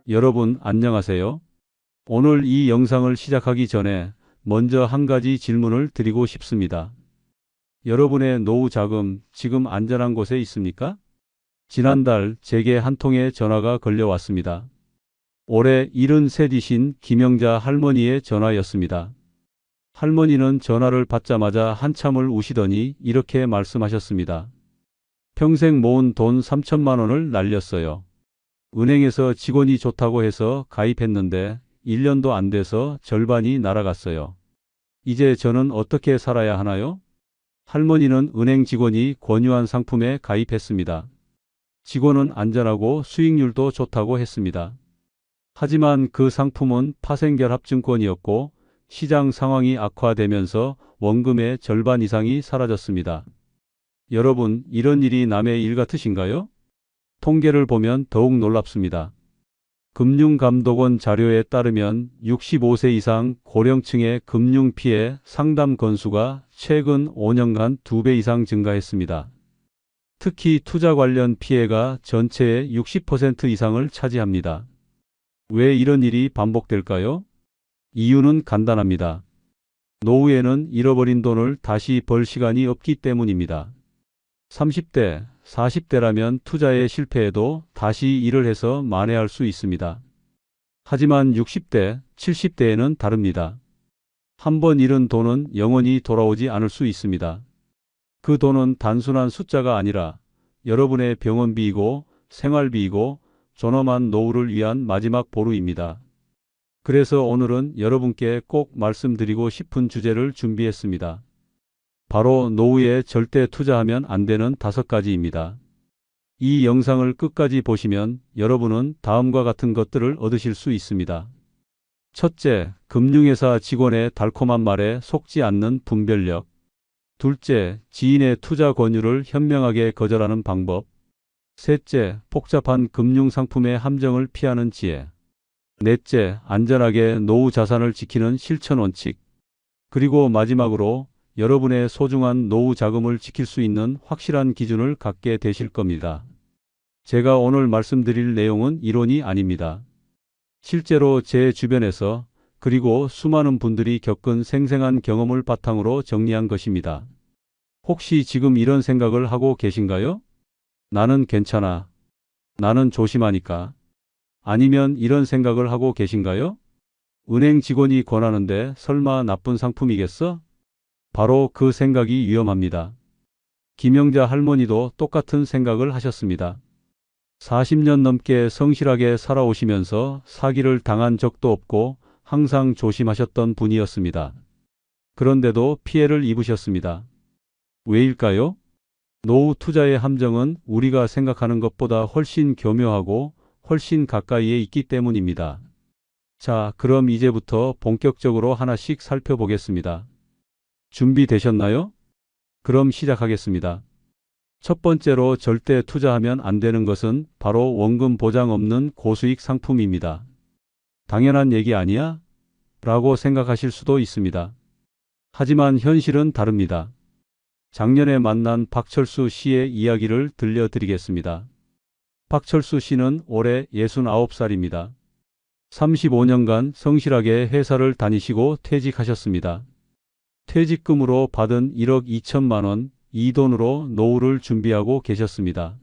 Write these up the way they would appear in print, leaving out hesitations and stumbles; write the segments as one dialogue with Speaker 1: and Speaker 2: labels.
Speaker 1: 여러분 안녕하세요. 오늘 이 영상을 시작하기 전에 먼저 한 가지 질문을 드리고 싶습니다. 여러분의 노후 자금 지금 안전한 곳에 있습니까? 지난달 제게 한 통의 전화가 걸려왔습니다. 올해 73이신 김영자 할머니의 전화였습니다. 할머니는 전화를 받자마자 한참을 우시더니 이렇게 말씀하셨습니다. 평생 모은 돈 3천만 원을 날렸어요. 은행에서 직원이 좋다고 해서 가입했는데 1년도 안 돼서 절반이 날아갔어요. 이제 저는 어떻게 살아야 하나요? 할머니는 은행 직원이 권유한 상품에 가입했습니다. 직원은 안전하고 수익률도 좋다고 했습니다. 하지만 그 상품은 파생결합증권이었고 시장 상황이 악화되면서 원금의 절반 이상이 사라졌습니다. 여러분, 이런 일이 남의 일 같으신가요? 통계를 보면 더욱 놀랍습니다. 금융감독원 자료에 따르면 65세 이상 고령층의 금융피해 상담 건수가 최근 5년간 2배 이상 증가했습니다. 특히 투자 관련 피해가 전체의 60% 이상을 차지합니다. 왜 이런 일이 반복될까요? 이유는 간단합니다. 노후에는 잃어버린 돈을 다시 벌 시간이 없기 때문입니다. 30대, 40대라면 투자에 실패해도 다시 일을 해서 만회할 수 있습니다. 하지만 60대, 70대에는 다릅니다. 한번 잃은 돈은 영원히 돌아오지 않을 수 있습니다. 그 돈은 단순한 숫자가 아니라 여러분의 병원비이고 생활비이고 존엄한 노후를 위한 마지막 보루입니다. 그래서 오늘은 여러분께 꼭 말씀드리고 싶은 주제를 준비했습니다. 바로 노후에 절대 투자하면 안 되는 5가지입니다. 이 영상을 끝까지 보시면 여러분은 다음과 같은 것들을 얻으실 수 있습니다. 첫째, 금융회사 직원의 달콤한 말에 속지 않는 분별력. 둘째, 지인의 투자 권유를 현명하게 거절하는 방법. 셋째, 복잡한 금융상품의 함정을 피하는 지혜. 넷째, 안전하게 노후 자산을 지키는 실천 원칙. 그리고 마지막으로 여러분의 소중한 노후 자금을 지킬 수 있는 확실한 기준을 갖게 되실 겁니다. 제가 오늘 말씀드릴 내용은 이론이 아닙니다. 실제로 제 주변에서 그리고 수많은 분들이 겪은 생생한 경험을 바탕으로 정리한 것입니다. 혹시 지금 이런 생각을 하고 계신가요? 나는 괜찮아. 나는 조심하니까. 아니면 이런 생각을 하고 계신가요? 은행 직원이 권하는데 설마 나쁜 상품이겠어? 바로 그 생각이 위험합니다. 김영자 할머니도 똑같은 생각을 하셨습니다. 40년 넘게 성실하게 살아오시면서 사기를 당한 적도 없고 항상 조심하셨던 분이었습니다. 그런데도 피해를 입으셨습니다. 왜일까요? 노후 투자의 함정은 우리가 생각하는 것보다 훨씬 교묘하고 훨씬 가까이에 있기 때문입니다. 자, 그럼 이제부터 본격적으로 하나씩 살펴보겠습니다. 준비되셨나요? 그럼 시작하겠습니다. 첫 번째로 절대 투자하면 안 되는 것은 바로 원금 보장 없는 고수익 상품입니다. 당연한 얘기 아니야? 라고 생각하실 수도 있습니다. 하지만 현실은 다릅니다. 작년에 만난 박철수 씨의 이야기를 들려드리겠습니다. 박철수 씨는 올해 69살입니다. 35년간 성실하게 회사를 다니시고 퇴직하셨습니다. 퇴직금으로 받은 1억 2천만 원, 이 돈으로 노후를 준비하고 계셨습니다.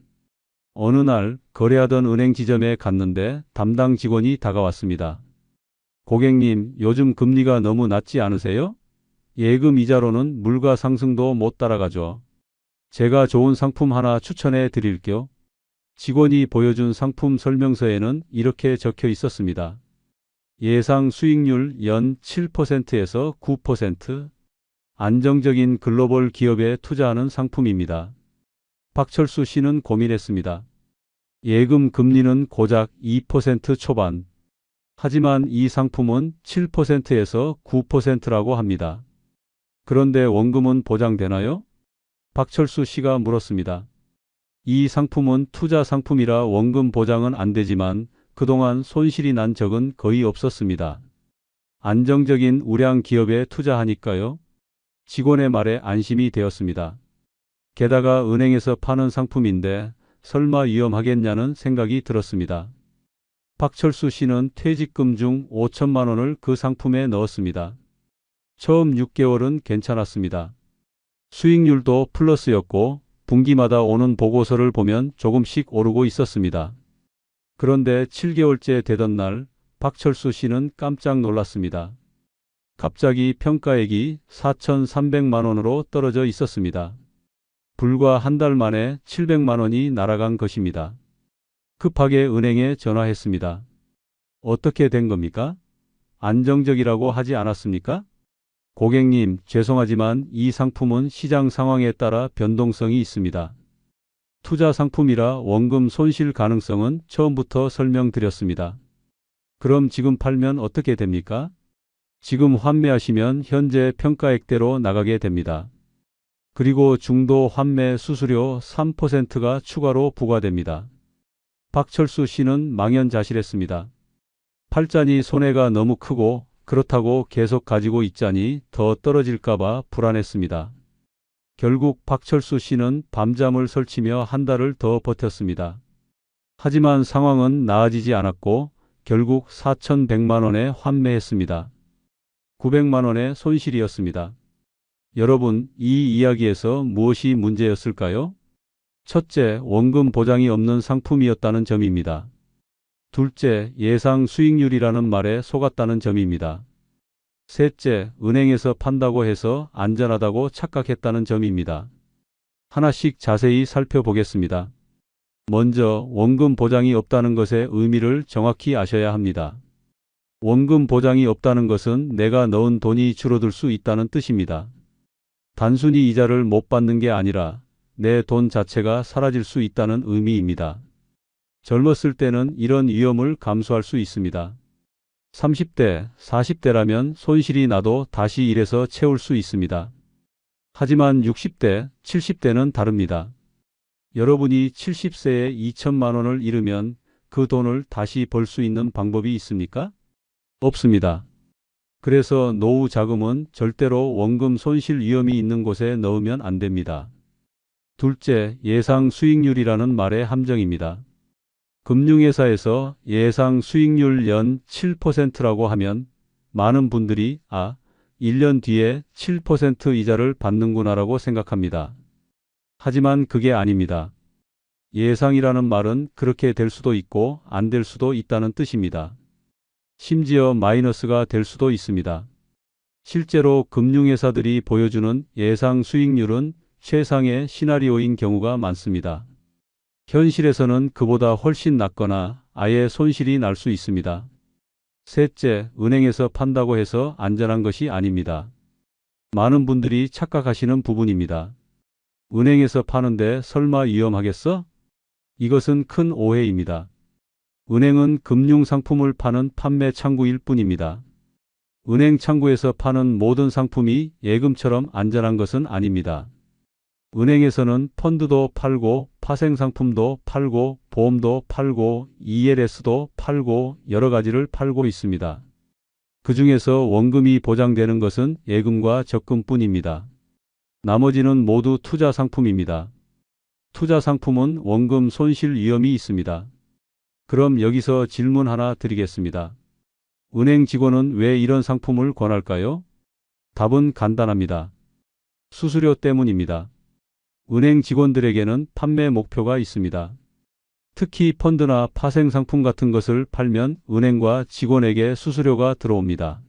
Speaker 1: 어느 날 거래하던 은행 지점에 갔는데 담당 직원이 다가왔습니다. 고객님, 요즘 금리가 너무 낮지 않으세요? 예금 이자로는 물가 상승도 못 따라가죠. 제가 좋은 상품 하나 추천해 드릴게요. 직원이 보여준 상품 설명서에는 이렇게 적혀 있었습니다. 예상 수익률 연 7%에서 9%. 안정적인 글로벌 기업에 투자하는 상품입니다. 박철수 씨는 고민했습니다. 예금 금리는 고작 2% 초반. 하지만 이 상품은 7%에서 9%라고 합니다. 그런데 원금은 보장되나요? 박철수 씨가 물었습니다. 이 상품은 투자 상품이라 원금 보장은 안 되지만 그동안 손실이 난 적은 거의 없었습니다. 안정적인 우량 기업에 투자하니까요. 직원의 말에 안심이 되었습니다. 게다가 은행에서 파는 상품인데 설마 위험하겠냐는 생각이 들었습니다. 박철수 씨는 퇴직금 중 5천만 원을 그 상품에 넣었습니다. 처음 6개월은 괜찮았습니다. 수익률도 플러스였고 분기마다 오는 보고서를 보면 조금씩 오르고 있었습니다. 그런데 7개월째 되던 날 박철수 씨는 깜짝 놀랐습니다. 갑자기 평가액이 4,300만 원으로 떨어져 있었습니다. 불과 한 달 만에 700만 원이 날아간 것입니다. 급하게 은행에 전화했습니다. 어떻게 된 겁니까? 안정적이라고 하지 않았습니까? 고객님, 죄송하지만 이 상품은 시장 상황에 따라 변동성이 있습니다. 투자 상품이라 원금 손실 가능성은 처음부터 설명드렸습니다. 그럼 지금 팔면 어떻게 됩니까? 지금 환매하시면 현재 평가액대로 나가게 됩니다. 그리고 중도 환매 수수료 3%가 추가로 부과됩니다. 박철수 씨는 망연자실했습니다. 팔자니 손해가 너무 크고 그렇다고 계속 가지고 있자니 더 떨어질까봐 불안했습니다. 결국 박철수 씨는 밤잠을 설치며 한 달을 더 버텼습니다. 하지만 상황은 나아지지 않았고 결국 4,100만 원에 환매했습니다. 900만 원의 손실이었습니다. 여러분, 이 이야기에서 무엇이 문제였을까요? 첫째, 원금 보장이 없는 상품이었다는 점입니다. 둘째, 예상 수익률이라는 말에 속았다는 점입니다. 셋째, 은행에서 판다고 해서 안전하다고 착각했다는 점입니다. 하나씩 자세히 살펴보겠습니다. 먼저 원금 보장이 없다는 것의 의미를 정확히 아셔야 합니다. 원금 보장이 없다는 것은 내가 넣은 돈이 줄어들 수 있다는 뜻입니다. 단순히 이자를 못 받는 게 아니라 내 돈 자체가 사라질 수 있다는 의미입니다. 젊었을 때는 이런 위험을 감수할 수 있습니다. 30대, 40대라면 손실이 나도 다시 일해서 채울 수 있습니다. 하지만 60대, 70대는 다릅니다. 여러분이 70세에 2천만 원을 잃으면 그 돈을 다시 벌 수 있는 방법이 있습니까? 없습니다. 그래서 노후 자금은 절대로 원금 손실 위험이 있는 곳에 넣으면 안 됩니다. 둘째, 예상 수익률이라는 말의 함정입니다. 금융회사에서 예상 수익률 연 7%라고 하면 많은 분들이 1년 뒤에 7% 이자를 받는구나라고 생각합니다. 하지만 그게 아닙니다. 예상이라는 말은 그렇게 될 수도 있고 안 될 수도 있다는 뜻입니다. 심지어 마이너스가 될 수도 있습니다. 실제로 금융회사들이 보여주는 예상 수익률은 최상의 시나리오인 경우가 많습니다. 현실에서는 그보다 훨씬 낮거나 아예 손실이 날 수 있습니다. 셋째, 은행에서 판다고 해서 안전한 것이 아닙니다. 많은 분들이 착각하시는 부분입니다. 은행에서 파는데 설마 위험하겠어? 이것은 큰 오해입니다. 은행은 금융상품을 파는 판매 창구일 뿐입니다. 은행 창구에서 파는 모든 상품이 예금처럼 안전한 것은 아닙니다. 은행에서는 펀드도 팔고 파생상품도 팔고 보험도 팔고 ELS도 팔고 여러 가지를 팔고 있습니다. 그 중에서 원금이 보장되는 것은 예금과 적금뿐입니다. 나머지는 모두 투자 상품입니다. 투자 상품은 원금 손실 위험이 있습니다. 그럼 여기서 질문 하나 드리겠습니다. 은행 직원은 왜 이런 상품을 권할까요? 답은 간단합니다. 수수료 때문입니다. 은행 직원들에게는 판매 목표가 있습니다. 특히 펀드나 파생상품 같은 것을 팔면 은행과 직원에게 수수료가 들어옵니다.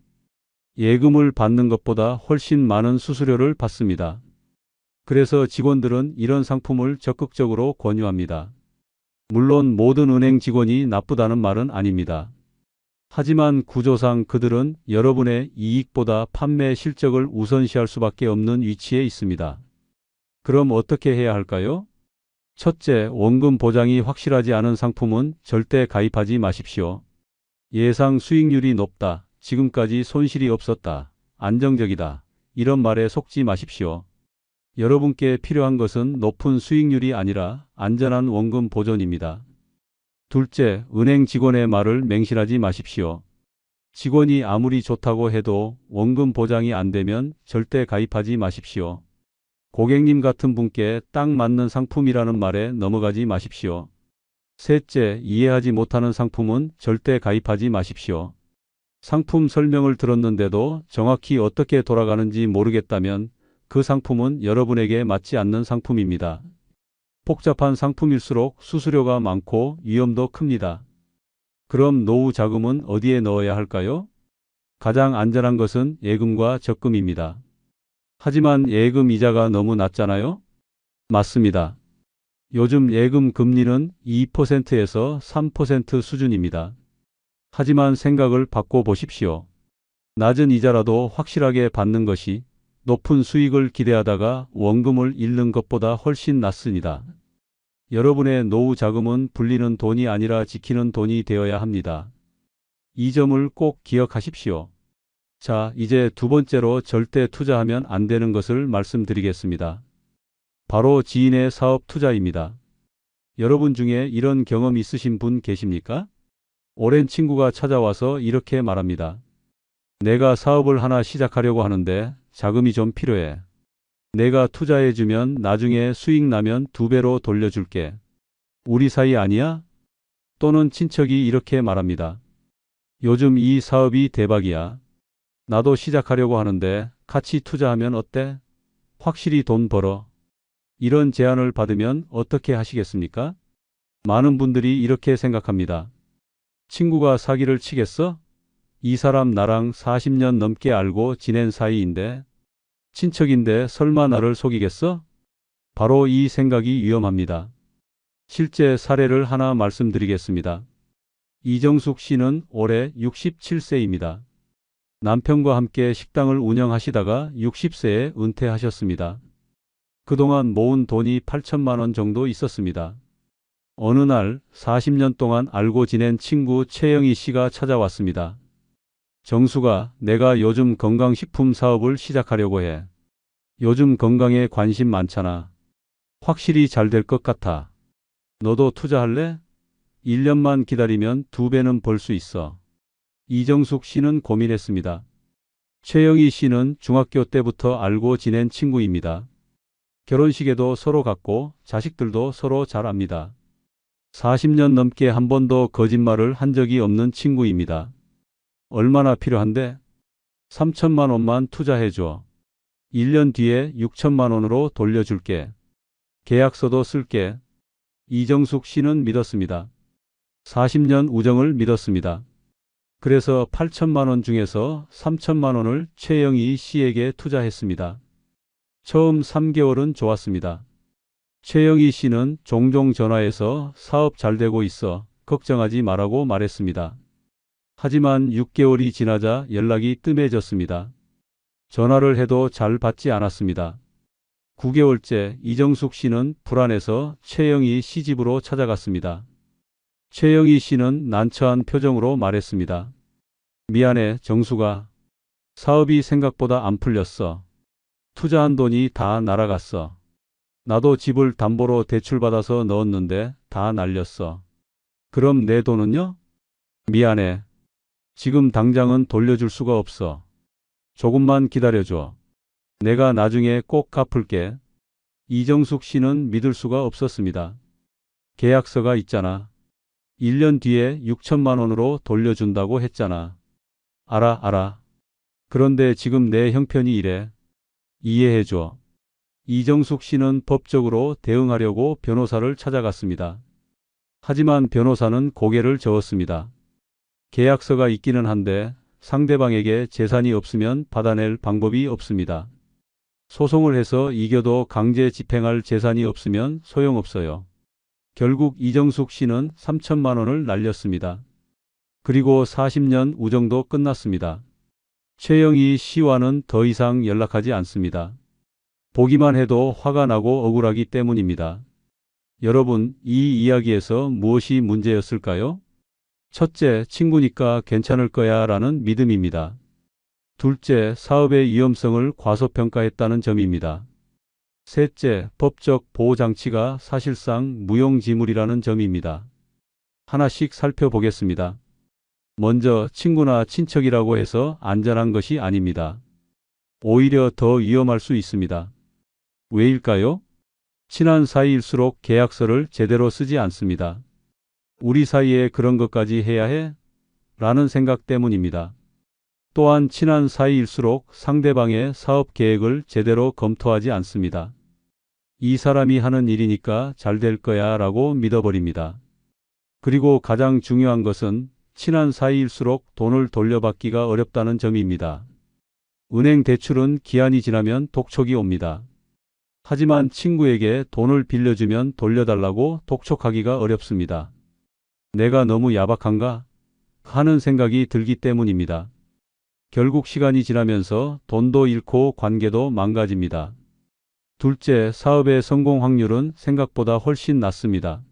Speaker 1: 예금을 받는 것보다 훨씬 많은 수수료를 받습니다. 그래서 직원들은 이런 상품을 적극적으로 권유합니다. 물론 모든 은행 직원이 나쁘다는 말은 아닙니다. 하지만 구조상 그들은 여러분의 이익보다 판매 실적을 우선시할 수밖에 없는 위치에 있습니다. 그럼 어떻게 해야 할까요? 첫째, 원금 보장이 확실하지 않은 상품은 절대 가입하지 마십시오. 예상 수익률이 높다, 지금까지 손실이 없었다, 안정적이다, 이런 말에 속지 마십시오. 여러분께 필요한 것은 높은 수익률이 아니라 안전한 원금 보존입니다. 둘째, 은행 직원의 말을 맹신하지 마십시오. 직원이 아무리 좋다고 해도 원금 보장이 안 되면 절대 가입하지 마십시오. 고객님 같은 분께 딱 맞는 상품이라는 말에 넘어가지 마십시오. 셋째, 이해하지 못하는 상품은 절대 가입하지 마십시오. 상품 설명을 들었는데도 정확히 어떻게 돌아가는지 모르겠다면 그 상품은 여러분에게 맞지 않는 상품입니다. 복잡한 상품일수록 수수료가 많고 위험도 큽니다. 그럼 노후 자금은 어디에 넣어야 할까요? 가장 안전한 것은 예금과 적금입니다. 하지만 예금 이자가 너무 낮잖아요? 맞습니다. 요즘 예금 금리는 2%에서 3% 수준입니다. 하지만 생각을 바꿔보십시오. 낮은 이자라도 확실하게 받는 것이 높은 수익을 기대하다가 원금을 잃는 것보다 훨씬 낫습니다. 여러분의 노후 자금은 불리는 돈이 아니라 지키는 돈이 되어야 합니다. 이 점을 꼭 기억하십시오. 자, 이제 두 번째로 절대 투자하면 안 되는 것을 말씀드리겠습니다. 바로 지인의 사업 투자입니다. 여러분 중에 이런 경험 있으신 분 계십니까? 오랜 친구가 찾아와서 이렇게 말합니다. 내가 사업을 하나 시작하려고 하는데 자금이 좀 필요해. 내가 투자해주면 나중에 수익 나면 2배로 돌려줄게. 우리 사이 아니야? 또는 친척이 이렇게 말합니다. 요즘 이 사업이 대박이야. 나도 시작하려고 하는데 같이 투자하면 어때? 확실히 돈 벌어. 이런 제안을 받으면 어떻게 하시겠습니까? 많은 분들이 이렇게 생각합니다. 친구가 사기를 치겠어? 이 사람 나랑 40년 넘게 알고 지낸 사이인데, 친척인데 설마 나를 속이겠어? 바로 이 생각이 위험합니다. 실제 사례를 하나 말씀드리겠습니다. 이정숙 씨는 올해 67세입니다. 남편과 함께 식당을 운영하시다가 60세에 은퇴하셨습니다. 그동안 모은 돈이 8천만 원 정도 있었습니다. 어느 날 40년 동안 알고 지낸 친구 최영희 씨가 찾아왔습니다. 정수가, 내가 요즘 건강식품 사업을 시작하려고 해. 요즘 건강에 관심 많잖아. 확실히 잘 될 것 같아. 너도 투자할래? 1년만 기다리면 2배는 벌 수 있어. 이정숙 씨는 고민했습니다. 최영희 씨는 중학교 때부터 알고 지낸 친구입니다. 결혼식에도 서로 갔고 자식들도 서로 잘 압니다. 40년 넘게 한 번도 거짓말을 한 적이 없는 친구입니다. 얼마나 필요한데? 3천만 원만 투자해줘. 1년 뒤에 6천만 원으로 돌려줄게. 계약서도 쓸게. 이정숙 씨는 믿었습니다. 40년 우정을 믿었습니다. 그래서 8천만 원 중에서 3천만 원을 최영희 씨에게 투자했습니다. 처음 3개월은 좋았습니다. 최영희 씨는 종종 전화해서 사업 잘 되고 있어. 걱정하지 말라고 말했습니다. 하지만 6개월이 지나자 연락이 뜸해졌습니다. 전화를 해도 잘 받지 않았습니다. 9개월째 이정숙 씨는 불안해서 최영희 씨 집으로 찾아갔습니다. 최영희 씨는 난처한 표정으로 말했습니다. 미안해, 정수가. 사업이 생각보다 안 풀렸어. 투자한 돈이 다 날아갔어. 나도 집을 담보로 대출받아서 넣었는데 다 날렸어. 그럼 내 돈은요? 미안해. 지금 당장은 돌려줄 수가 없어. 조금만 기다려줘. 내가 나중에 꼭 갚을게. 이정숙 씨는 믿을 수가 없었습니다. 계약서가 있잖아. 1년 뒤에 6천만 원으로 돌려준다고 했잖아. 알아. 그런데 지금 내 형편이 이래. 이해해줘. 이정숙 씨는 법적으로 대응하려고 변호사를 찾아갔습니다. 하지만 변호사는 고개를 저었습니다. 계약서가 있기는 한데 상대방에게 재산이 없으면 받아낼 방법이 없습니다. 소송을 해서 이겨도 강제 집행할 재산이 없으면 소용없어요. 결국 이정숙 씨는 3천만 원을 날렸습니다. 그리고 40년 우정도 끝났습니다. 최영희 씨와는 더 이상 연락하지 않습니다. 보기만 해도 화가 나고 억울하기 때문입니다. 여러분, 이 이야기에서 무엇이 문제였을까요? 첫째, 친구니까 괜찮을 거야 라는 믿음입니다. 둘째, 사업의 위험성을 과소평가했다는 점입니다. 셋째, 법적 보호장치가 사실상 무용지물이라는 점입니다. 하나씩 살펴보겠습니다. 먼저 친구나 친척이라고 해서 안전한 것이 아닙니다. 오히려 더 위험할 수 있습니다. 왜일까요? 친한 사이일수록 계약서를 제대로 쓰지 않습니다. 우리 사이에 그런 것까지 해야 해? 라는 생각 때문입니다. 또한 친한 사이일수록 상대방의 사업 계획을 제대로 검토하지 않습니다. 이 사람이 하는 일이니까 잘 될 거야 라고 믿어버립니다. 그리고 가장 중요한 것은 친한 사이일수록 돈을 돌려받기가 어렵다는 점입니다. 은행 대출은 기한이 지나면 독촉이 옵니다. 하지만 친구에게 돈을 빌려주면 돌려달라고 독촉하기가 어렵습니다. 내가 너무 야박한가? 하는 생각이 들기 때문입니다. 결국 시간이 지나면서 돈도 잃고 관계도 망가집니다. 둘째, 사업의 성공 확률은 생각보다 훨씬 낮습니다.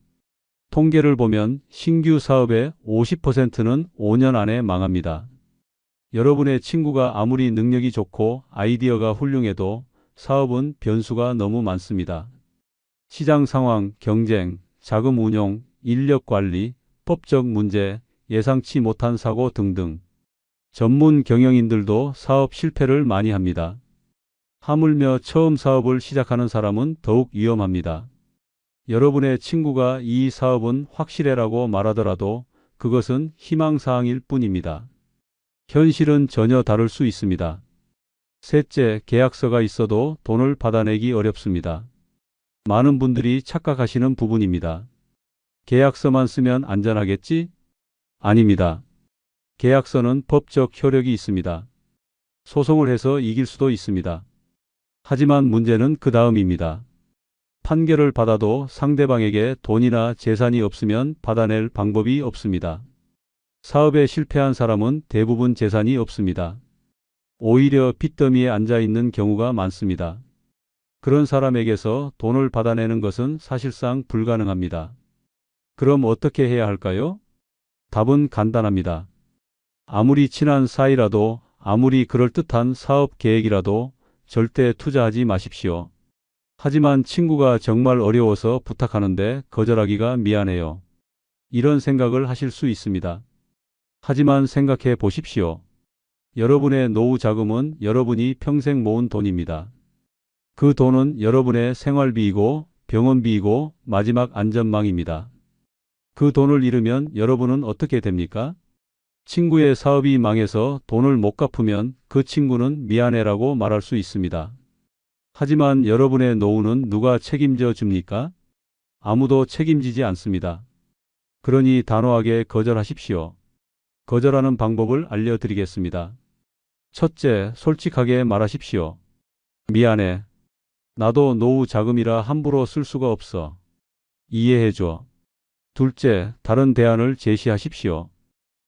Speaker 1: 통계를 보면 신규 사업의 50%는 5년 안에 망합니다. 여러분의 친구가 아무리 능력이 좋고 아이디어가 훌륭해도 사업은 변수가 너무 많습니다. 시장 상황, 경쟁, 자금 운용, 인력 관리, 법적 문제, 예상치 못한 사고 등등. 전문 경영인들도 사업 실패를 많이 합니다. 하물며 처음 사업을 시작하는 사람은 더욱 위험합니다. 여러분의 친구가 이 사업은 확실해라고 말하더라도 그것은 희망사항일 뿐입니다. 현실은 전혀 다를 수 있습니다. 셋째, 계약서가 있어도 돈을 받아내기 어렵습니다. 많은 분들이 착각하시는 부분입니다. 계약서만 쓰면 안전하겠지? 아닙니다. 계약서는 법적 효력이 있습니다. 소송을 해서 이길 수도 있습니다. 하지만 문제는 그 다음입니다. 판결을 받아도 상대방에게 돈이나 재산이 없으면 받아낼 방법이 없습니다. 사업에 실패한 사람은 대부분 재산이 없습니다. 오히려 빚더미에 앉아 있는 경우가 많습니다. 그런 사람에게서 돈을 받아내는 것은 사실상 불가능합니다. 그럼 어떻게 해야 할까요? 답은 간단합니다. 아무리 친한 사이라도, 아무리 그럴듯한 사업 계획이라도 절대 투자하지 마십시오. 하지만 친구가 정말 어려워서 부탁하는데 거절하기가 미안해요. 이런 생각을 하실 수 있습니다. 하지만 생각해 보십시오. 여러분의 노후 자금은 여러분이 평생 모은 돈입니다. 그 돈은 여러분의 생활비이고 병원비이고 마지막 안전망입니다. 그 돈을 잃으면 여러분은 어떻게 됩니까? 친구의 사업이 망해서 돈을 못 갚으면 그 친구는 미안해라고 말할 수 있습니다. 하지만 여러분의 노후는 누가 책임져 줍니까? 아무도 책임지지 않습니다. 그러니 단호하게 거절하십시오. 거절하는 방법을 알려드리겠습니다. 첫째, 솔직하게 말하십시오. 미안해. 나도 노후 자금이라 함부로 쓸 수가 없어. 이해해줘. 둘째, 다른 대안을 제시하십시오.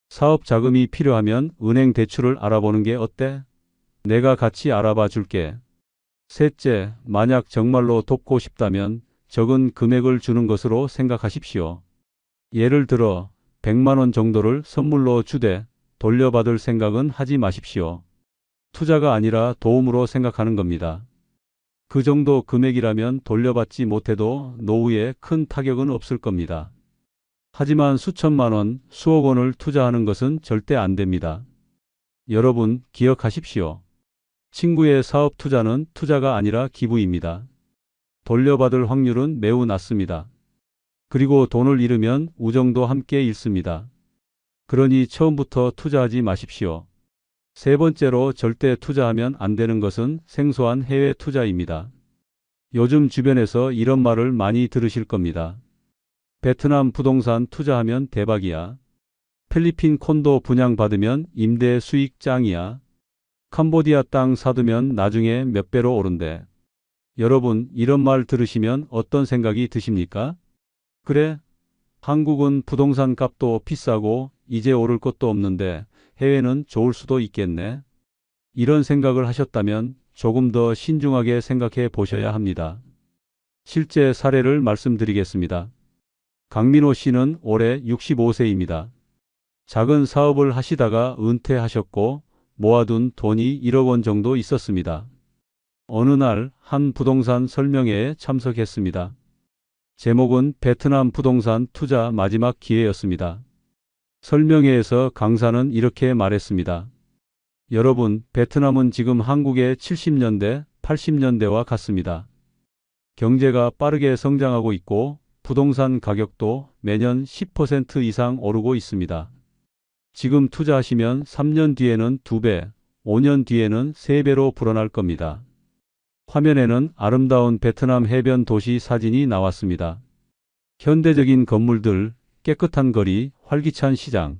Speaker 1: 사업 자금이 필요하면 은행 대출을 알아보는 게 어때? 내가 같이 알아봐 줄게. 셋째, 만약 정말로 돕고 싶다면 적은 금액을 주는 것으로 생각하십시오. 예를 들어 100만 원 정도를 선물로 주되 돌려받을 생각은 하지 마십시오. 투자가 아니라 도움으로 생각하는 겁니다. 그 정도 금액이라면 돌려받지 못해도 노후에 큰 타격은 없을 겁니다. 하지만 수천만 원, 수억 원을 투자하는 것은 절대 안 됩니다. 여러분, 기억하십시오. 친구의 사업 투자는 투자가 아니라 기부입니다. 돌려받을 확률은 매우 낮습니다. 그리고 돈을 잃으면 우정도 함께 잃습니다. 그러니 처음부터 투자하지 마십시오. 세 번째로 절대 투자하면 안 되는 것은 생소한 해외 투자입니다. 요즘 주변에서 이런 말을 많이 들으실 겁니다. 베트남 부동산 투자하면 대박이야. 필리핀 콘도 분양받으면 임대 수익 짱이야. 캄보디아 땅 사두면 나중에 몇 배로 오른대. 여러분, 이런 말 들으시면 어떤 생각이 드십니까? 그래? 한국은 부동산 값도 비싸고 이제 오를 것도 없는데 해외는 좋을 수도 있겠네. 이런 생각을 하셨다면 조금 더 신중하게 생각해 보셔야 합니다. 실제 사례를 말씀드리겠습니다. 강민호 씨는 올해 65세입니다. 작은 사업을 하시다가 은퇴하셨고 모아둔 돈이 1억 원 정도 있었습니다. 어느 날 한 부동산 설명회에 참석했습니다. 제목은 베트남 부동산 투자 마지막 기회였습니다. 설명회에서 강사는 이렇게 말했습니다. 여러분, 베트남은 지금 한국의 70년대, 80년대와 같습니다. 경제가 빠르게 성장하고 있고 부동산 가격도 매년 10% 이상 오르고 있습니다. 지금 투자하시면 3년 뒤에는 2배, 5년 뒤에는 3배로 불어날 겁니다. 화면에는 아름다운 베트남 해변 도시 사진이 나왔습니다. 현대적인 건물들, 깨끗한 거리, 활기찬 시장.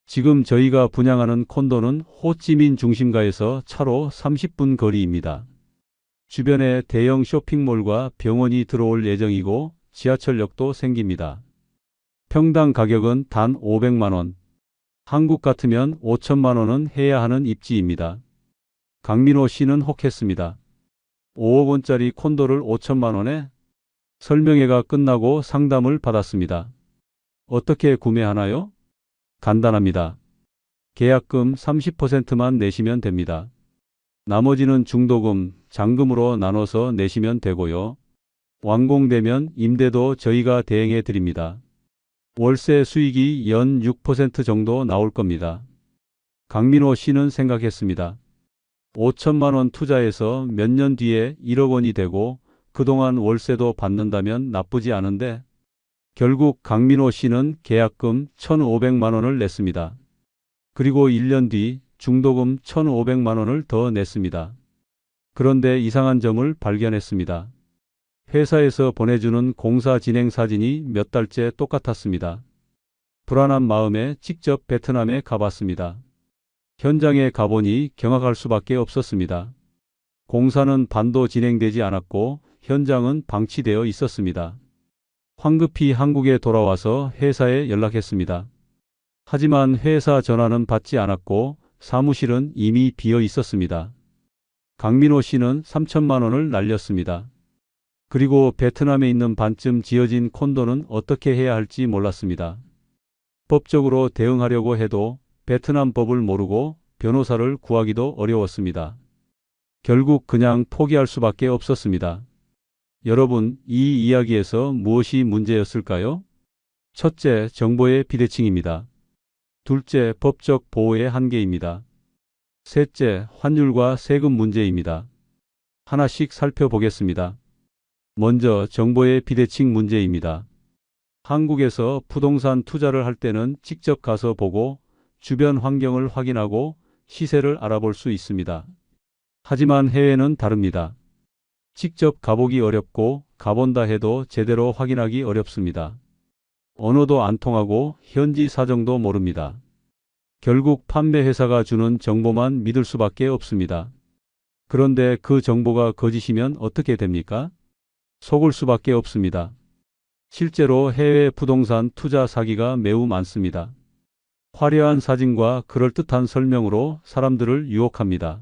Speaker 1: 지금 저희가 분양하는 콘도는 호찌민 중심가에서 차로 30분 거리입니다. 주변에 대형 쇼핑몰과 병원이 들어올 예정이고 지하철역도 생깁니다. 평당 가격은 단 500만 원. 한국 같으면 5천만 원은 해야 하는 입지입니다. 강민호 씨는 혹했습니다. 5억 원짜리 콘도를 5천만 원에? 설명회가 끝나고 상담을 받았습니다. 어떻게 구매하나요? 간단합니다. 계약금 30%만 내시면 됩니다. 나머지는 중도금, 잔금으로 나눠서 내시면 되고요. 완공되면 임대도 저희가 대행해 드립니다. 월세 수익이 연 6% 정도 나올 겁니다. 강민호 씨는 생각했습니다. 5천만 원 투자해서 몇 년 뒤에 1억 원이 되고 그동안 월세도 받는다면 나쁘지 않은데 결국 강민호 씨는 계약금 1,500만 원을 냈습니다. 그리고 1년 뒤 중도금 1,500만 원을 더 냈습니다. 그런데 이상한 점을 발견했습니다. 회사에서 보내주는 공사 진행 사진이 몇 달째 똑같았습니다. 불안한 마음에 직접 베트남에 가봤습니다. 현장에 가보니 경악할 수밖에 없었습니다. 공사는 반도 진행되지 않았고 현장은 방치되어 있었습니다. 황급히 한국에 돌아와서 회사에 연락했습니다. 하지만 회사 전화는 받지 않았고 사무실은 이미 비어 있었습니다. 강민호 씨는 3천만 원을 날렸습니다. 그리고 베트남에 있는 반쯤 지어진 콘도는 어떻게 해야 할지 몰랐습니다. 법적으로 대응하려고 해도 베트남 법을 모르고 변호사를 구하기도 어려웠습니다. 결국 그냥 포기할 수밖에 없었습니다. 여러분, 이 이야기에서 무엇이 문제였을까요? 첫째, 정보의 비대칭입니다. 둘째, 법적 보호의 한계입니다. 셋째, 환율과 세금 문제입니다. 하나씩 살펴보겠습니다. 먼저 정보의 비대칭 문제입니다. 한국에서 부동산 투자를 할 때는 직접 가서 보고 주변 환경을 확인하고 시세를 알아볼 수 있습니다. 하지만 해외는 다릅니다. 직접 가보기 어렵고 가본다 해도 제대로 확인하기 어렵습니다. 언어도 안 통하고 현지 사정도 모릅니다. 결국 판매 회사가 주는 정보만 믿을 수밖에 없습니다. 그런데 그 정보가 거짓이면 어떻게 됩니까? 속을 수밖에 없습니다. 실제로 해외 부동산 투자 사기가 매우 많습니다. 화려한 사진과 그럴듯한 설명으로 사람들을 유혹합니다.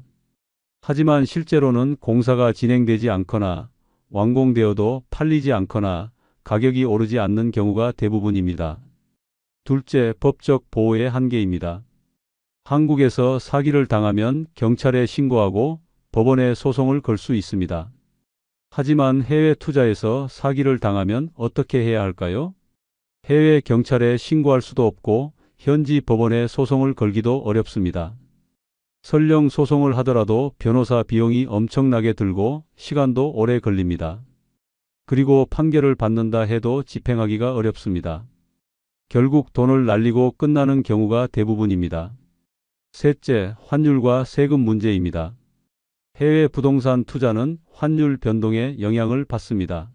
Speaker 1: 하지만 실제로는 공사가 진행되지 않거나 완공되어도 팔리지 않거나 가격이 오르지 않는 경우가 대부분입니다. 둘째, 법적 보호의 한계입니다. 한국에서 사기를 당하면 경찰에 신고하고 법원에 소송을 걸 수 있습니다. 하지만 해외 투자에서 사기를 당하면 어떻게 해야 할까요? 해외 경찰에 신고할 수도 없고 현지 법원에 소송을 걸기도 어렵습니다. 설령 소송을 하더라도 변호사 비용이 엄청나게 들고 시간도 오래 걸립니다. 그리고 판결을 받는다 해도 집행하기가 어렵습니다. 결국 돈을 날리고 끝나는 경우가 대부분입니다. 셋째, 환율과 세금 문제입니다. 해외 부동산 투자는 환율 변동에 영향을 받습니다.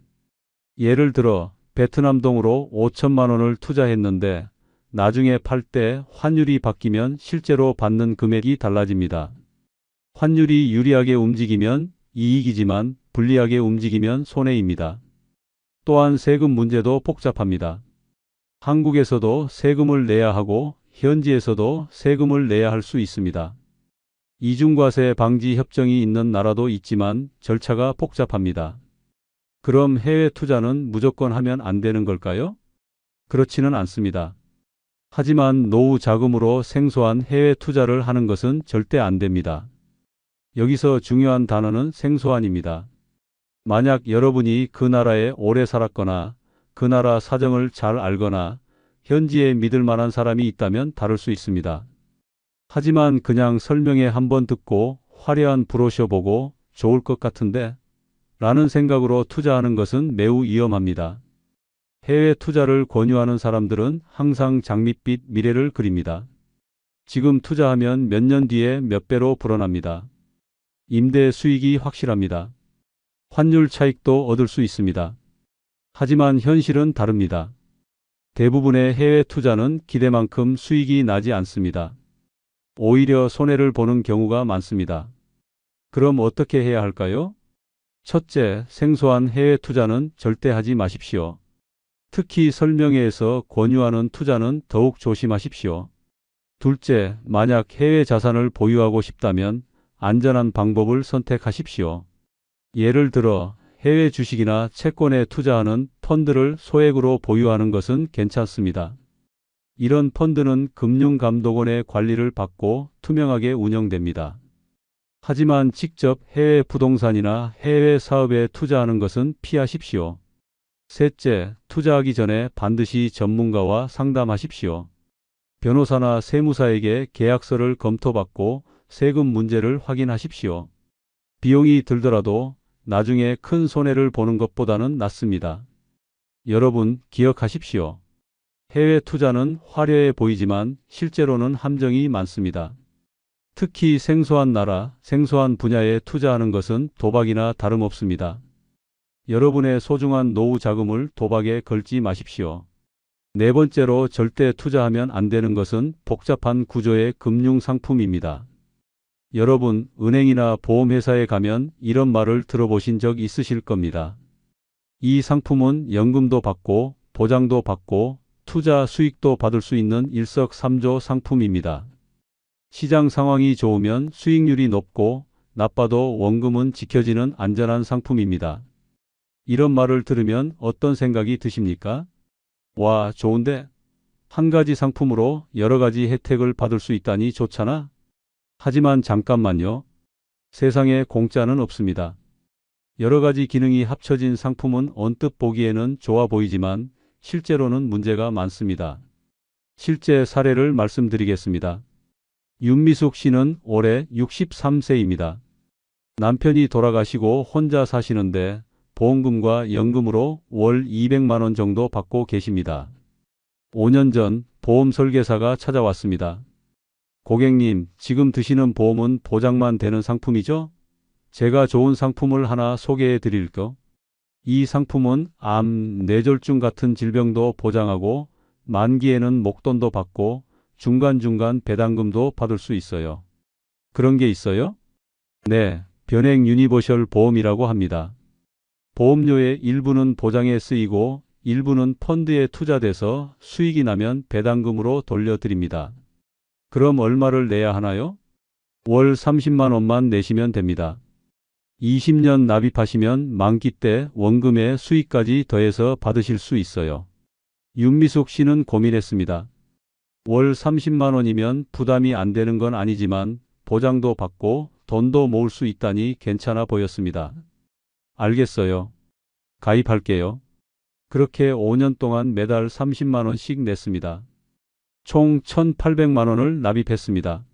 Speaker 1: 예를 들어 베트남 동으로 5천만 원을 투자했는데 나중에 팔 때 환율이 바뀌면 실제로 받는 금액이 달라집니다. 환율이 유리하게 움직이면 이익이지만 불리하게 움직이면 손해입니다. 또한 세금 문제도 복잡합니다. 한국에서도 세금을 내야 하고 현지에서도 세금을 내야 할 수 있습니다. 이중과세 방지 협정이 있는 나라도 있지만 절차가 복잡합니다. 그럼 해외 투자는 무조건 하면 안 되는 걸까요? 그렇지는 않습니다. 하지만 노후 자금으로 생소한 해외 투자를 하는 것은 절대 안 됩니다. 여기서 중요한 단어는 생소한입니다. 만약 여러분이 그 나라에 오래 살았거나 그 나라 사정을 잘 알거나 현지에 믿을 만한 사람이 있다면 다를 수 있습니다. 하지만 그냥 설명회 한번 듣고 화려한 브로셔 보고 좋을 것 같은데 라는 생각으로 투자하는 것은 매우 위험합니다. 해외 투자를 권유하는 사람들은 항상 장밋빛 미래를 그립니다. 지금 투자하면 몇 년 뒤에 몇 배로 불어납니다. 임대 수익이 확실합니다. 환율 차익도 얻을 수 있습니다. 하지만 현실은 다릅니다. 대부분의 해외 투자는 기대만큼 수익이 나지 않습니다. 오히려 손해를 보는 경우가 많습니다. 그럼 어떻게 해야 할까요? 첫째, 생소한 해외 투자는 절대 하지 마십시오. 특히 설명회에서 권유하는 투자는 더욱 조심하십시오. 둘째, 만약 해외 자산을 보유하고 싶다면 안전한 방법을 선택하십시오. 예를 들어 해외 주식이나 채권에 투자하는 펀드를 소액으로 보유하는 것은 괜찮습니다. 이런 펀드는 금융감독원의 관리를 받고 투명하게 운영됩니다. 하지만 직접 해외 부동산이나 해외 사업에 투자하는 것은 피하십시오. 셋째, 투자하기 전에 반드시 전문가와 상담하십시오. 변호사나 세무사에게 계약서를 검토받고 세금 문제를 확인하십시오. 비용이 들더라도 나중에 큰 손해를 보는 것보다는 낫습니다. 여러분, 기억하십시오. 해외 투자는 화려해 보이지만 실제로는 함정이 많습니다. 특히 생소한 나라, 생소한 분야에 투자하는 것은 도박이나 다름없습니다. 여러분의 소중한 노후 자금을 도박에 걸지 마십시오. 네 번째로 절대 투자하면 안 되는 것은 복잡한 구조의 금융 상품입니다. 여러분, 은행이나 보험회사에 가면 이런 말을 들어보신 적 있으실 겁니다. 이 상품은 연금도 받고 보장도 받고 투자 수익도 받을 수 있는 일석삼조 상품입니다. 시장 상황이 좋으면 수익률이 높고 나빠도 원금은 지켜지는 안전한 상품입니다. 이런 말을 들으면 어떤 생각이 드십니까? 와, 좋은데? 한 가지 상품으로 여러 가지 혜택을 받을 수 있다니 좋잖아? 하지만 잠깐만요. 세상에 공짜는 없습니다. 여러 가지 기능이 합쳐진 상품은 언뜻 보기에는 좋아 보이지만 실제로는 문제가 많습니다. 실제 사례를 말씀드리겠습니다. 윤미숙 씨는 올해 63세입니다. 남편이 돌아가시고 혼자 사시는데 보험금과 연금으로 월 200만 원 정도 받고 계십니다. 5년 전 보험 설계사가 찾아왔습니다. 고객님, 지금 드시는 보험은 보장만 되는 상품이죠? 제가 좋은 상품을 하나 소개해 드릴까? 이 상품은 암, 뇌졸중 같은 질병도 보장하고 만기에는 목돈도 받고 중간중간 배당금도 받을 수 있어요. 그런 게 있어요? 네, 변액 유니버셜 보험이라고 합니다. 보험료의 일부는 보장에 쓰이고 일부는 펀드에 투자돼서 수익이 나면 배당금으로 돌려드립니다. 그럼 얼마를 내야 하나요? 월 30만 원만 내시면 됩니다. 20년 납입하시면 만기 때 원금의 수익까지 더해서 받으실 수 있어요. 윤미숙 씨는 고민했습니다. 월 30만 원이면 부담이 안 되는 건 아니지만 보장도 받고 돈도 모을 수 있다니 괜찮아 보였습니다. 알겠어요. 가입할게요. 그렇게 5년 동안 매달 30만 원씩 냈습니다. 총 1,800만 원을 납입했습니다.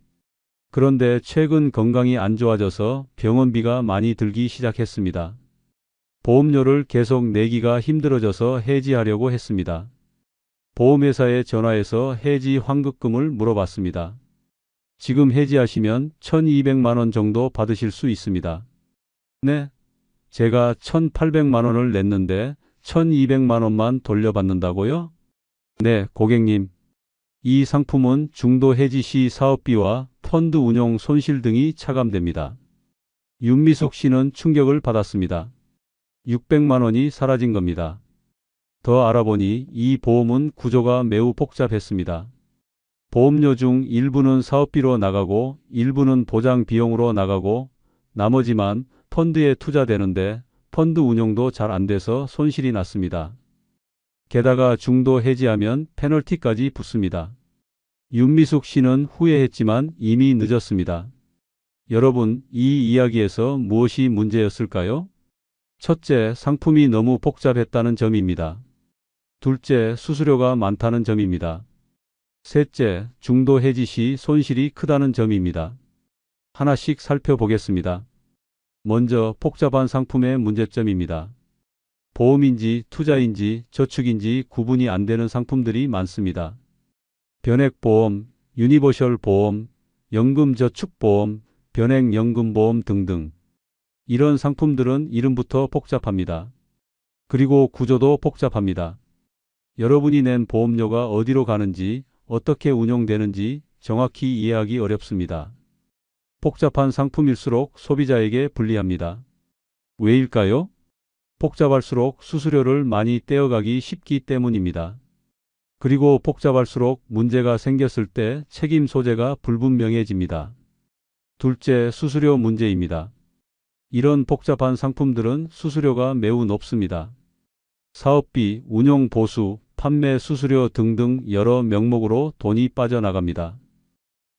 Speaker 1: 그런데 최근 건강이 안 좋아져서 병원비가 많이 들기 시작했습니다. 보험료를 계속 내기가 힘들어져서 해지하려고 했습니다. 보험회사에 전화해서 해지 환급금을 물어봤습니다. 지금 해지하시면 1,200만 원 정도 받으실 수 있습니다. 네, 제가 1,800만 원을 냈는데 1,200만 원만 돌려받는다고요? 네, 고객님. 이 상품은 중도 해지 시 사업비와 펀드 운용 손실 등이 차감됩니다. 윤미숙 씨는 충격을 받았습니다. 600만 원이 사라진 겁니다. 더 알아보니 이 보험은 구조가 매우 복잡했습니다. 보험료 중 일부는 사업비로 나가고 일부는 보장 비용으로 나가고 나머지만 펀드에 투자되는데 펀드 운용도 잘 안 돼서 손실이 났습니다. 게다가 중도 해지하면 페널티까지 붙습니다. 윤미숙 씨는 후회했지만 이미 늦었습니다. 여러분, 이 이야기에서 무엇이 문제였을까요? 첫째, 상품이 너무 복잡했다는 점입니다. 둘째, 수수료가 많다는 점입니다. 셋째, 중도 해지 시 손실이 크다는 점입니다. 하나씩 살펴보겠습니다. 먼저 복잡한 상품의 문제점입니다. 보험인지 투자인지 저축인지 구분이 안 되는 상품들이 많습니다. 변액보험, 유니버셜 보험, 연금저축보험, 변액연금보험 등등. 이런 상품들은 이름부터 복잡합니다. 그리고 구조도 복잡합니다. 여러분이 낸 보험료가 어디로 가는지, 어떻게 운용되는지 정확히 이해하기 어렵습니다. 복잡한 상품일수록 소비자에게 불리합니다. 왜일까요? 복잡할수록 수수료를 많이 떼어가기 쉽기 때문입니다. 그리고 복잡할수록 문제가 생겼을 때 책임 소재가 불분명해집니다. 둘째, 수수료 문제입니다. 이런 복잡한 상품들은 수수료가 매우 높습니다. 사업비, 운용 보수, 판매 수수료 등등 여러 명목으로 돈이 빠져나갑니다.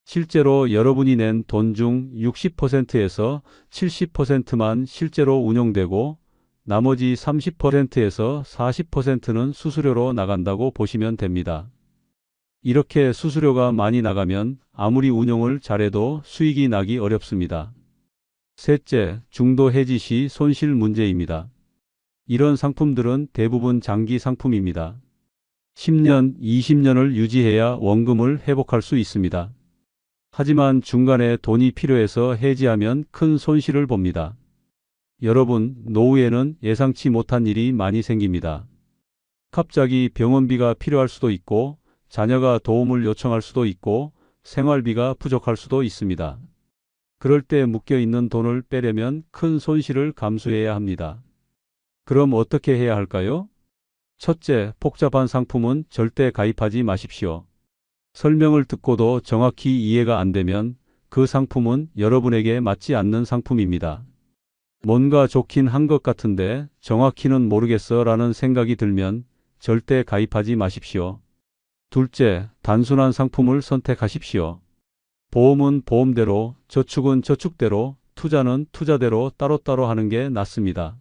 Speaker 1: 실제로 여러분이 낸 돈 중 60%에서 70%만 실제로 운용되고 나머지 30%에서 40%는 수수료로 나간다고 보시면 됩니다. 이렇게 수수료가 많이 나가면 아무리 운용을 잘해도 수익이 나기 어렵습니다. 셋째, 중도 해지 시 손실 문제입니다. 이런 상품들은 대부분 장기 상품입니다. 10년, 20년을 유지해야 원금을 회복할 수 있습니다. 하지만 중간에 돈이 필요해서 해지하면 큰 손실을 봅니다. 여러분, 노후에는 예상치 못한 일이 많이 생깁니다. 갑자기 병원비가 필요할 수도 있고, 자녀가 도움을 요청할 수도 있고, 생활비가 부족할 수도 있습니다. 그럴 때 묶여있는 돈을 빼려면 큰 손실을 감수해야 합니다. 그럼 어떻게 해야 할까요? 첫째, 복잡한 상품은 절대 가입하지 마십시오. 설명을 듣고도 정확히 이해가 안 되면 그 상품은 여러분에게 맞지 않는 상품입니다. 뭔가 좋긴 한 것 같은데 정확히는 모르겠어 라는 생각이 들면 절대 가입하지 마십시오. 둘째, 단순한 상품을 선택하십시오. 보험은 보험대로, 저축은 저축대로, 투자는 투자대로 따로따로 하는 게 낫습니다.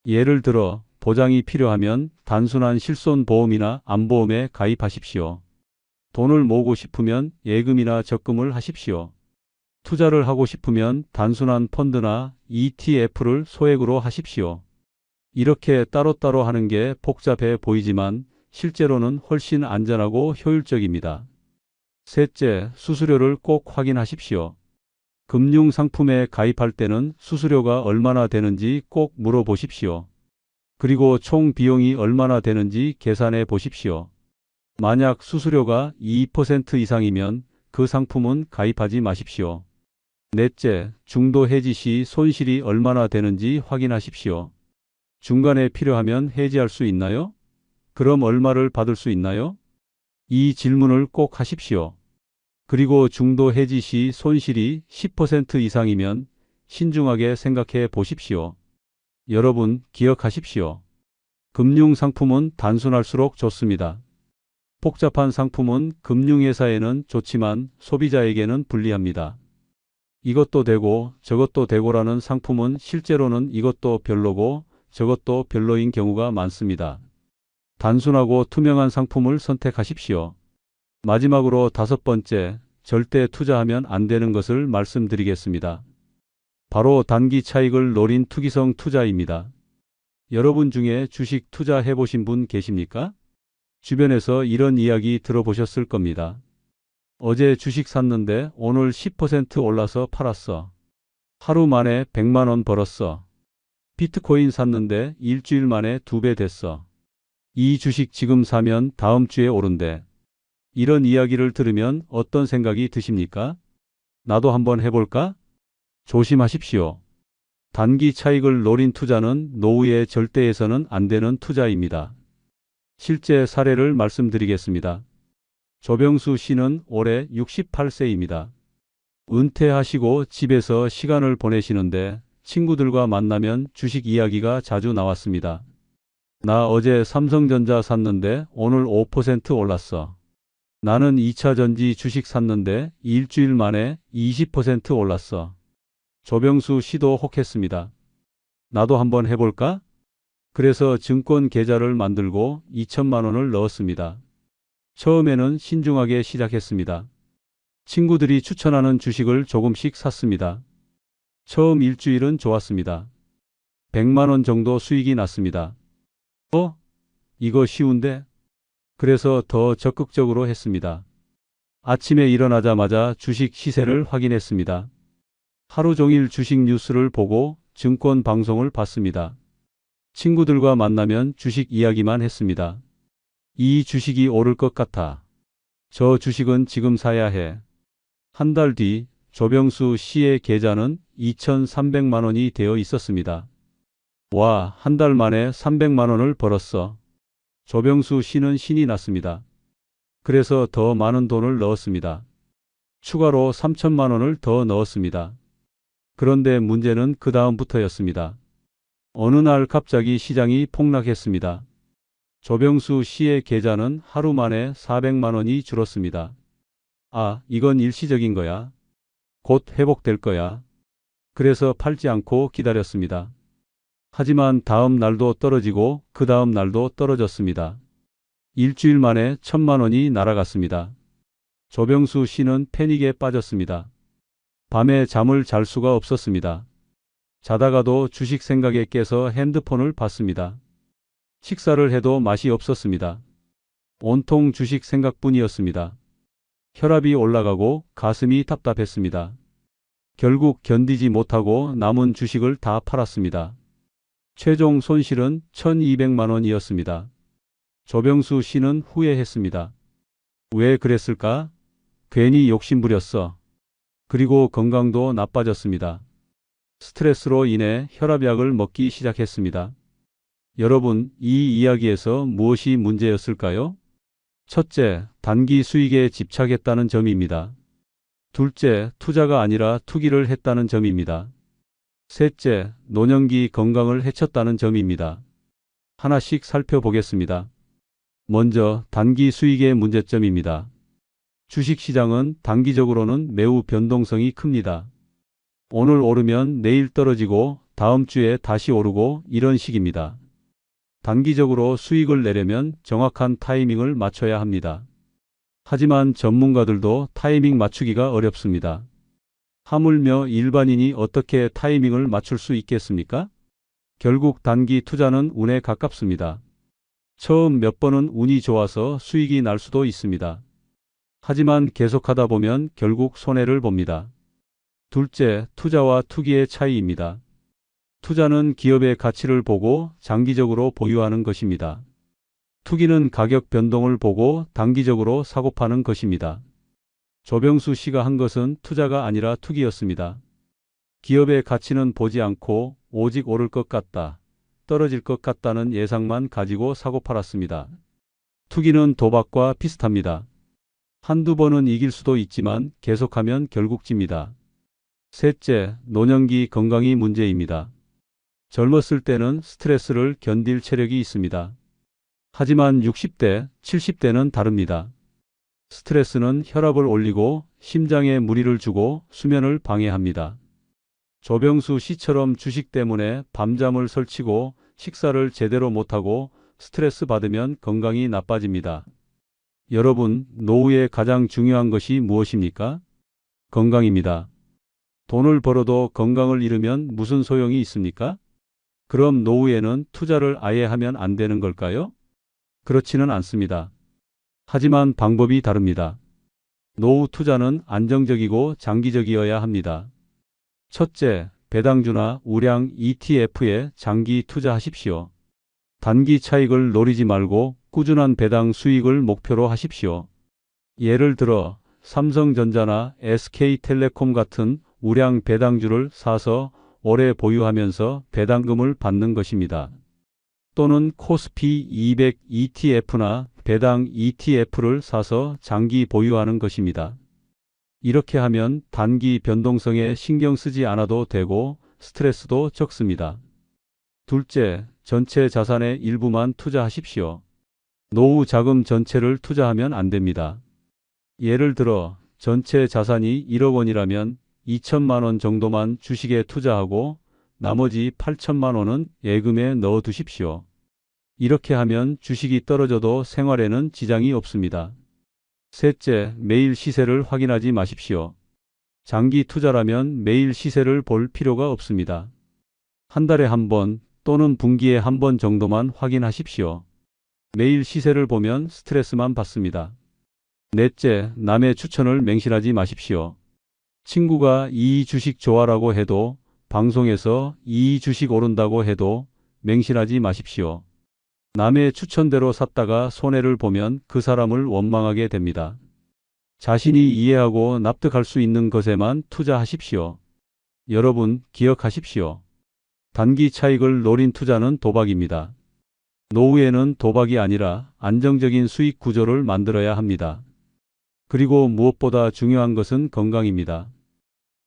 Speaker 1: 예를 들어 보장이 필요하면 단순한 실손보험이나 암보험에 가입하십시오. 돈을 모으고 싶으면 예금이나 적금을 하십시오. 투자를 하고 싶으면 단순한 펀드나 ETF를 소액으로 하십시오. 이렇게 따로따로 하는 게 복잡해 보이지만 실제로는 훨씬 안전하고 효율적입니다. 셋째, 수수료를 꼭 확인하십시오. 금융상품에 가입할 때는 수수료가 얼마나 되는지 꼭 물어보십시오. 그리고 총 비용이 얼마나 되는지 계산해 보십시오. 만약 수수료가 2% 이상이면 그 상품은 가입하지 마십시오. 넷째, 중도 해지 시 손실이 얼마나 되는지 확인하십시오. 중간에 필요하면 해지할 수 있나요? 그럼 얼마를 받을 수 있나요? 이 질문을 꼭 하십시오. 그리고 중도 해지 시 손실이 10% 이상이면 신중하게 생각해 보십시오. 여러분, 기억하십시오. 금융상품은 단순할수록 좋습니다. 복잡한 상품은 금융회사에는 좋지만 소비자에게는 불리합니다. 이것도 되고 저것도 되고라는 상품은 실제로는 이것도 별로고 저것도 별로인 경우가 많습니다. 단순하고 투명한 상품을 선택하십시오. 마지막으로 다섯 번째, 절대 투자하면 안 되는 것을 말씀드리겠습니다. 바로 단기 차익을 노린 투기성 투자입니다. 여러분 중에 주식 투자해 보신 분 계십니까? 주변에서 이런 이야기 들어보셨을 겁니다. 어제 주식 샀는데 오늘 10% 올라서 팔았어. 하루 만에 100만 원 벌었어. 비트코인 샀는데 일주일 만에 2배 됐어. 이 주식 지금 사면 다음 주에 오른대. 이런 이야기를 들으면 어떤 생각이 드십니까? 나도 한번 해볼까? 조심하십시오. 단기 차익을 노린 투자는 노후에 절대 해서는 안 되는 투자입니다. 실제 사례를 말씀드리겠습니다. 조병수 씨는 올해 68세입니다. 은퇴하시고 집에서 시간을 보내시는데 친구들과 만나면 주식 이야기가 자주 나왔습니다. 나 어제 삼성전자 샀는데 오늘 5% 올랐어. 나는 2차전지 주식 샀는데 일주일 만에 20% 올랐어. 조병수 씨도 혹했습니다. 나도 한번 해볼까? 그래서 증권 계좌를 만들고 2천만 원을 넣었습니다. 처음에는 신중하게 시작했습니다. 친구들이 추천하는 주식을 조금씩 샀습니다. 처음 일주일은 좋았습니다. 100만 원 정도 수익이 났습니다. 이거 쉬운데? 그래서 더 적극적으로 했습니다. 아침에 일어나자마자 주식 시세를 확인했습니다. 하루 종일 주식 뉴스를 보고 증권 방송을 봤습니다. 친구들과 만나면 주식 이야기만 했습니다. 이 주식이 오를 것 같아. 저 주식은 지금 사야 해. 한 달 뒤 조병수 씨의 계좌는 2,300만 원이 되어 있었습니다. 와, 한 달 만에 300만 원을 벌었어. 조병수 씨는 신이 났습니다. 그래서 더 많은 돈을 넣었습니다. 추가로 3천만 원을 더 넣었습니다. 그런데 문제는 그 다음부터였습니다. 어느 날 갑자기 시장이 폭락했습니다. 조병수 씨의 계좌는 하루 만에 400만 원이 줄었습니다. 아, 이건 일시적인 거야. 곧 회복될 거야. 그래서 팔지 않고 기다렸습니다. 하지만 다음 날도 떨어지고 그 다음 날도 떨어졌습니다. 일주일 만에 1,000만 원이 날아갔습니다. 조병수 씨는 패닉에 빠졌습니다. 밤에 잠을 잘 수가 없었습니다. 자다가도 주식 생각에 깨서 핸드폰을 봤습니다. 식사를 해도 맛이 없었습니다. 온통 주식 생각뿐이었습니다. 혈압이 올라가고 가슴이 답답했습니다. 결국 견디지 못하고 남은 주식을 다 팔았습니다. 최종 손실은 1,200만 원이었습니다. 조병수 씨는 후회했습니다. 왜 그랬을까? 괜히 욕심부렸어. 그리고 건강도 나빠졌습니다. 스트레스로 인해 혈압약을 먹기 시작했습니다. 여러분, 이 이야기에서 무엇이 문제였을까요? 첫째, 단기 수익에 집착했다는 점입니다. 둘째, 투자가 아니라 투기를 했다는 점입니다. 셋째, 노년기 건강을 해쳤다는 점입니다. 하나씩 살펴보겠습니다. 먼저 단기 수익의 문제점입니다. 주식시장은 단기적으로는 매우 변동성이 큽니다. 오늘 오르면 내일 떨어지고 다음 주에 다시 오르고 이런 식입니다. 단기적으로 수익을 내려면 정확한 타이밍을 맞춰야 합니다. 하지만 전문가들도 타이밍 맞추기가 어렵습니다. 하물며 일반인이 어떻게 타이밍을 맞출 수 있겠습니까? 결국 단기 투자는 운에 가깝습니다. 처음 몇 번은 운이 좋아서 수익이 날 수도 있습니다. 하지만 계속하다 보면 결국 손해를 봅니다. 둘째, 투자와 투기의 차이입니다. 투자는 기업의 가치를 보고 장기적으로 보유하는 것입니다. 투기는 가격 변동을 보고 단기적으로 사고 파는 것입니다. 조병수 씨가 한 것은 투자가 아니라 투기였습니다. 기업의 가치는 보지 않고 오직 오를 것 같다, 떨어질 것 같다는 예상만 가지고 사고 팔았습니다. 투기는 도박과 비슷합니다. 한두 번은 이길 수도 있지만 계속하면 결국 집니다. 셋째, 노년기 건강이 문제입니다. 젊었을 때는 스트레스를 견딜 체력이 있습니다. 하지만 60대, 70대는 다릅니다. 스트레스는 혈압을 올리고 심장에 무리를 주고 수면을 방해합니다. 조병수 씨처럼 주식 때문에 밤잠을 설치고 식사를 제대로 못하고 스트레스 받으면 건강이 나빠집니다. 여러분, 노후에 가장 중요한 것이 무엇입니까? 건강입니다. 돈을 벌어도 건강을 잃으면 무슨 소용이 있습니까? 그럼 노후에는 투자를 아예 하면 안 되는 걸까요? 그렇지는 않습니다. 하지만 방법이 다릅니다. 노후 투자는 안정적이고 장기적이어야 합니다. 첫째, 배당주나 우량 ETF에 장기 투자하십시오. 단기 차익을 노리지 말고 꾸준한 배당 수익을 목표로 하십시오. 예를 들어 삼성전자나 SK텔레콤 같은 우량 배당주를 사서 오래 보유하면서 배당금을 받는 것입니다. 또는 코스피 200 ETF나 배당 ETF를 사서 장기 보유하는 것입니다. 이렇게 하면 단기 변동성에 신경 쓰지 않아도 되고 스트레스도 적습니다. 둘째, 전체 자산의 일부만 투자하십시오. 노후 자금 전체를 투자하면 안 됩니다. 예를 들어 전체 자산이 1억 원이라면 2천만 원 정도만 주식에 투자하고 나머지 8천만 원은 예금에 넣어 두십시오. 이렇게 하면 주식이 떨어져도 생활에는 지장이 없습니다. 셋째, 매일 시세를 확인하지 마십시오. 장기 투자라면 매일 시세를 볼 필요가 없습니다. 한 달에 한 번 또는 분기에 한 번 정도만 확인하십시오. 매일 시세를 보면 스트레스만 받습니다. 넷째, 남의 추천을 맹신하지 마십시오. 친구가 이 주식 좋아라고 해도, 방송에서 이 주식 오른다고 해도 맹신하지 마십시오. 남의 추천대로 샀다가 손해를 보면 그 사람을 원망하게 됩니다. 자신이 이해하고 납득할 수 있는 것에만 투자하십시오. 여러분, 기억하십시오. 단기 차익을 노린 투자는 도박입니다. 노후에는 도박이 아니라 안정적인 수익 구조를 만들어야 합니다. 그리고 무엇보다 중요한 것은 건강입니다.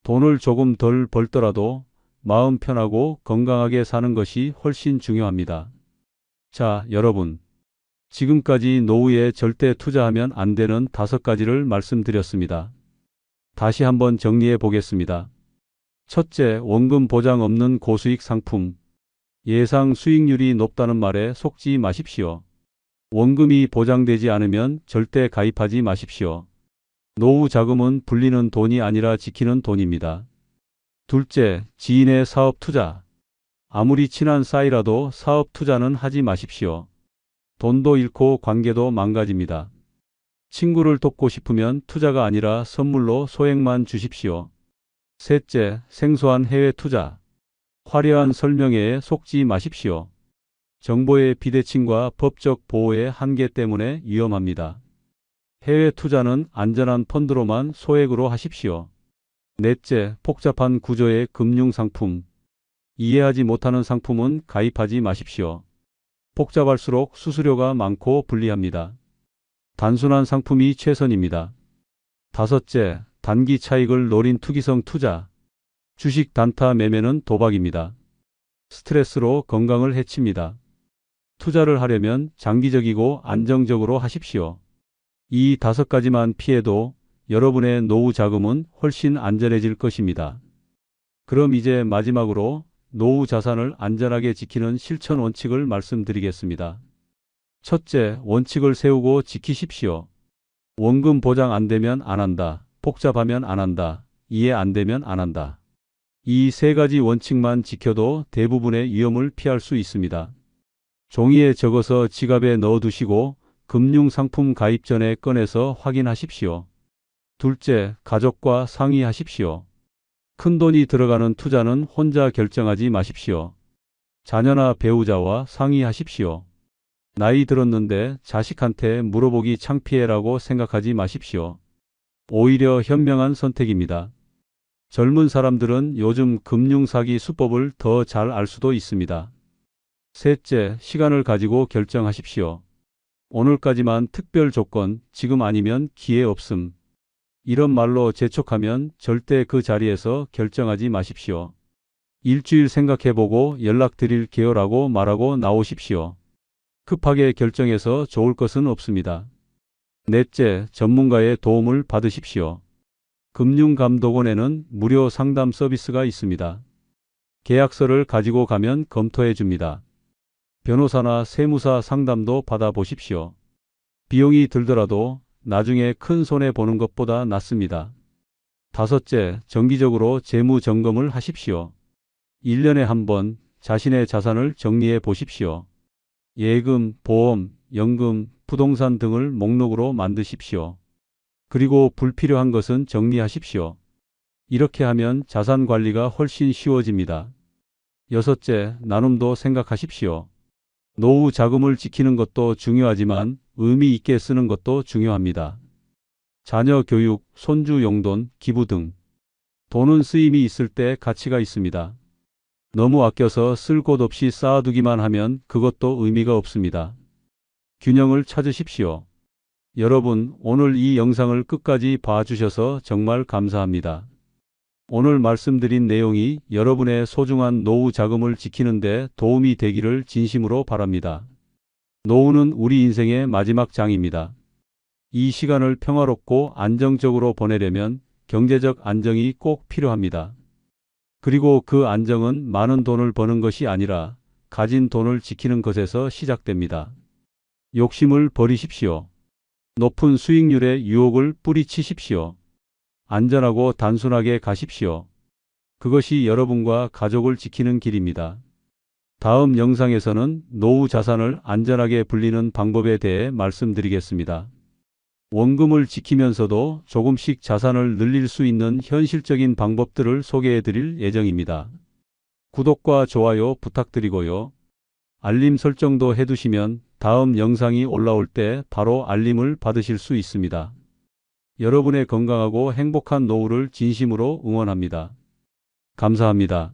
Speaker 1: 돈을 조금 덜 벌더라도 마음 편하고 건강하게 사는 것이 훨씬 중요합니다. 자, 여러분. 지금까지 노후에 절대 투자하면 안 되는 5가지를 말씀드렸습니다. 다시 한번 정리해 보겠습니다. 첫째, 원금 보장 없는 고수익 상품. 예상 수익률이 높다는 말에 속지 마십시오. 원금이 보장되지 않으면 절대 가입하지 마십시오. 노후 자금은 불리는 돈이 아니라 지키는 돈입니다. 둘째, 지인의 사업 투자. 아무리 친한 사이라도 사업 투자는 하지 마십시오. 돈도 잃고 관계도 망가집니다. 친구를 돕고 싶으면 투자가 아니라 선물로 소액만 주십시오. 셋째, 생소한 해외 투자. 화려한 설명회에 속지 마십시오. 정보의 비대칭과 법적 보호의 한계 때문에 위험합니다. 해외 투자는 안전한 펀드로만 소액으로 하십시오. 넷째, 복잡한 구조의 금융상품. 이해하지 못하는 상품은 가입하지 마십시오. 복잡할수록 수수료가 많고 불리합니다. 단순한 상품이 최선입니다. 다섯째, 단기 차익을 노린 투기성 투자. 주식 단타 매매는 도박입니다. 스트레스로 건강을 해칩니다. 투자를 하려면 장기적이고 안정적으로 하십시오. 이 5가지만 피해도 여러분의 노후 자금은 훨씬 안전해질 것입니다. 그럼 이제 마지막으로 노후 자산을 안전하게 지키는 실천 원칙을 말씀드리겠습니다. 첫째, 원칙을 세우고 지키십시오. 원금 보장 안 되면 안 한다. 복잡하면 안 한다. 이해 안 되면 안 한다. 이 3가지 원칙만 지켜도 대부분의 위험을 피할 수 있습니다. 종이에 적어서 지갑에 넣어두시고 금융상품 가입 전에 꺼내서 확인하십시오. 둘째, 가족과 상의하십시오. 큰돈이 들어가는 투자는 혼자 결정하지 마십시오. 자녀나 배우자와 상의하십시오. 나이 들었는데 자식한테 물어보기 창피해라고 생각하지 마십시오. 오히려 현명한 선택입니다. 젊은 사람들은 요즘 금융사기 수법을 더 잘 알 수도 있습니다. 셋째, 시간을 가지고 결정하십시오. 오늘까지만 특별 조건, 지금 아니면 기회 없음. 이런 말로 재촉하면 절대 그 자리에서 결정하지 마십시오. 일주일 생각해보고 연락드릴게요라고 말하고 나오십시오. 급하게 결정해서 좋을 것은 없습니다. 넷째, 전문가의 도움을 받으십시오. 금융감독원에는 무료 상담 서비스가 있습니다. 계약서를 가지고 가면 검토해 줍니다. 변호사나 세무사 상담도 받아보십시오. 비용이 들더라도 나중에 큰 손해 보는 것보다 낫습니다. 다섯째, 정기적으로 재무 점검을 하십시오. 1년에 한 번 자신의 자산을 정리해 보십시오. 예금, 보험, 연금, 부동산 등을 목록으로 만드십시오. 그리고 불필요한 것은 정리하십시오. 이렇게 하면 자산 관리가 훨씬 쉬워집니다. 여섯째, 나눔도 생각하십시오. 노후 자금을 지키는 것도 중요하지만 의미 있게 쓰는 것도 중요합니다. 자녀 교육, 손주 용돈, 기부 등. 돈은 쓰임이 있을 때 가치가 있습니다. 너무 아껴서 쓸 곳 없이 쌓아두기만 하면 그것도 의미가 없습니다. 균형을 찾으십시오. 여러분, 오늘 이 영상을 끝까지 봐주셔서 정말 감사합니다. 오늘 말씀드린 내용이 여러분의 소중한 노후 자금을 지키는 데 도움이 되기를 진심으로 바랍니다. 노후는 우리 인생의 마지막 장입니다. 이 시간을 평화롭고 안정적으로 보내려면 경제적 안정이 꼭 필요합니다. 그리고 그 안정은 많은 돈을 버는 것이 아니라 가진 돈을 지키는 것에서 시작됩니다. 욕심을 버리십시오. 높은 수익률의 유혹을 뿌리치십시오. 안전하고 단순하게 가십시오. 그것이 여러분과 가족을 지키는 길입니다. 다음 영상에서는 노후 자산을 안전하게 불리는 방법에 대해 말씀드리겠습니다. 원금을 지키면서도 조금씩 자산을 늘릴 수 있는 현실적인 방법들을 소개해 드릴 예정입니다. 구독과 좋아요 부탁드리고요. 알림 설정도 해두시면 다음 영상이 올라올 때 바로 알림을 받으실 수 있습니다. 여러분의 건강하고 행복한 노후를 진심으로 응원합니다. 감사합니다.